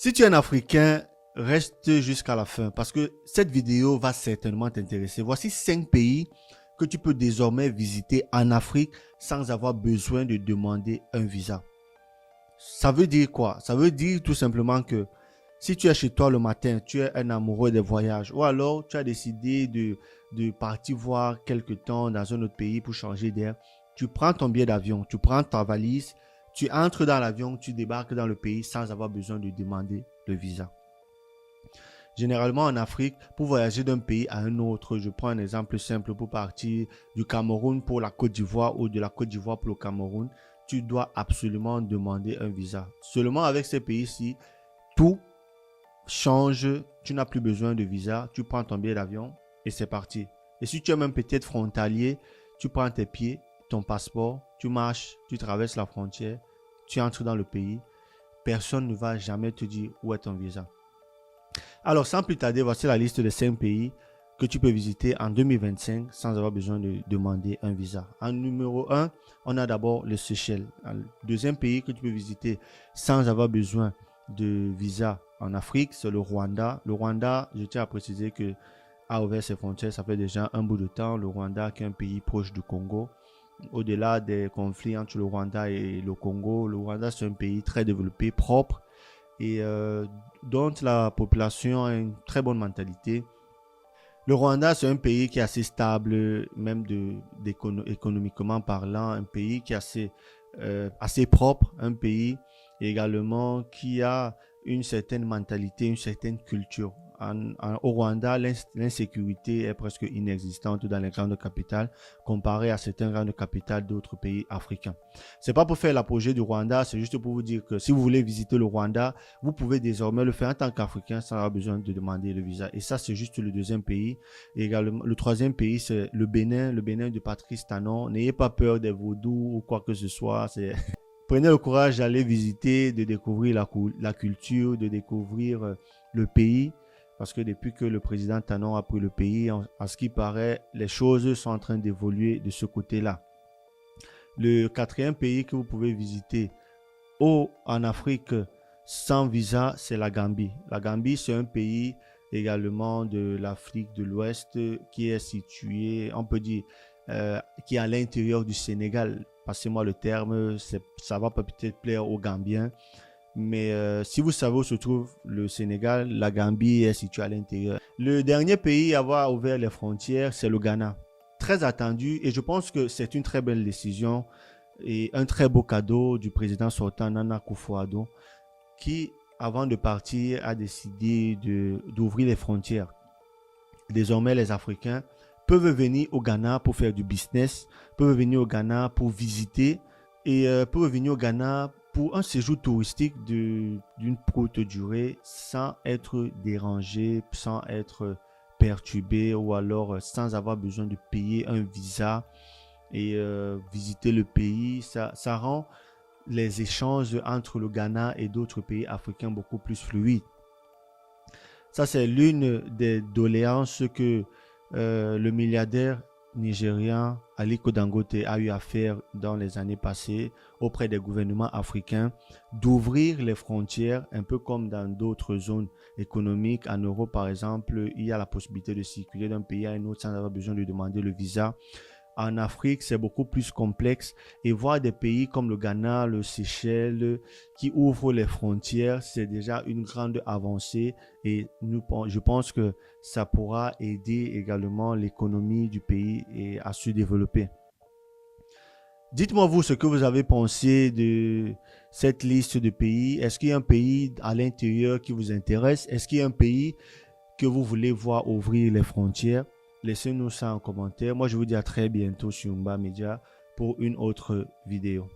Si tu es un Africain, reste jusqu'à la fin parce que cette vidéo va certainement t'intéresser. Voici 5 pays que tu peux désormais visiter en Afrique sans avoir besoin de demander un visa. Ça veut dire quoi? Ça veut dire tout simplement que si tu es chez toi le matin, tu es un amoureux des voyages ou alors tu as décidé de partir voir quelque temps dans un autre pays pour changer d'air, tu prends ton billet d'avion, tu prends ta valise, tu entres dans l'avion, tu débarques dans le pays sans avoir besoin de demander le visa. Généralement en Afrique, pour voyager d'un pays à un autre, je prends un exemple simple pour partir du Cameroun pour la Côte d'Ivoire ou de la Côte d'Ivoire pour le Cameroun, tu dois absolument demander un visa. Seulement avec ces pays-ci, tout change, tu n'as plus besoin de visa, tu prends ton billet d'avion et c'est parti. Et si tu es même peut-être frontalier, tu prends tes pieds, ton passeport, tu marches, tu traverses la frontière, tu entres dans le pays, personne ne va jamais te dire où est ton visa. Alors, sans plus tarder, voici la liste des 5 pays que tu peux visiter en 2025 sans avoir besoin de demander un visa. En numéro 1, on a d'abord le Seychelles. Le deuxième pays que tu peux visiter sans avoir besoin de visa en Afrique, c'est le Rwanda. Le Rwanda, je tiens à préciser que a ouvert ses frontières, ça fait déjà un bout de temps. Le Rwanda, qui est un pays proche du Congo. Au-delà des conflits entre le Rwanda et le Congo, le Rwanda, c'est un pays très développé, propre et dont la population a une très bonne mentalité. Le Rwanda, c'est un pays qui est assez stable, même économiquement parlant, un pays qui est assez propre, un pays également qui a une certaine mentalité, une certaine culture. Au Rwanda, l'insécurité est presque inexistante dans les grandes capitales comparée à certaines grandes capitales d'autres pays africains. C'est pas pour faire l'apogée du Rwanda, c'est juste pour vous dire que si vous voulez visiter le Rwanda, vous pouvez désormais le faire en tant qu'Africain sans avoir besoin de demander le visa. Et ça, c'est juste le deuxième pays. Et également, le troisième pays, c'est le Bénin de Patrice Talon. N'ayez pas peur des vaudous ou quoi que ce soit. Prenez le courage d'aller visiter, de découvrir la culture, de découvrir le pays. Parce que depuis que le président Talon a pris le pays, en ce qui paraît, les choses sont en train d'évoluer de ce côté-là. Le quatrième pays que vous pouvez visiter en Afrique sans visa, c'est la Gambie. La Gambie, c'est un pays également de l'Afrique de l'Ouest qui est situé, on peut dire, qui est à l'intérieur du Sénégal. Passez-moi le terme, ça va peut-être plaire aux Gambiens. Mais si vous savez où se trouve le Sénégal, la Gambie est située à l'intérieur. Le dernier pays à avoir ouvert les frontières, c'est le Ghana. Très attendu et je pense que c'est une très belle décision et un très beau cadeau du président sortant Nana Akufo-Addo qui, avant de partir, a décidé d'ouvrir les frontières. Désormais, les Africains peuvent venir au Ghana pour faire du business, peuvent venir au Ghana pour visiter et peuvent venir au Ghana pour un séjour touristique d'une courte durée sans être dérangé, sans être perturbé ou alors sans avoir besoin de payer un visa et visiter le pays. Ça rend les échanges entre le Ghana et d'autres pays africains beaucoup plus fluides. Ça, c'est l'une des doléances que le milliardaire nigérian Aliko Dangote a eu à faire dans les années passées auprès des gouvernements africains, d'ouvrir les frontières, un peu comme dans d'autres zones économiques. En Europe, par exemple, il y a la possibilité de circuler d'un pays à un autre sans avoir besoin de demander le visa. En Afrique, c'est beaucoup plus complexe et voir des pays comme le Ghana, le Seychelles qui ouvrent les frontières, c'est déjà une grande avancée et je pense que ça pourra aider également l'économie du pays à se développer. Dites-moi vous ce que vous avez pensé de cette liste de pays. Est-ce qu'il y a un pays à l'intérieur qui vous intéresse? Est-ce qu'il y a un pays que vous voulez voir ouvrir les frontières? Laissez-nous ça en commentaire. Moi, je vous dis à très bientôt sur Mba Media pour une autre vidéo.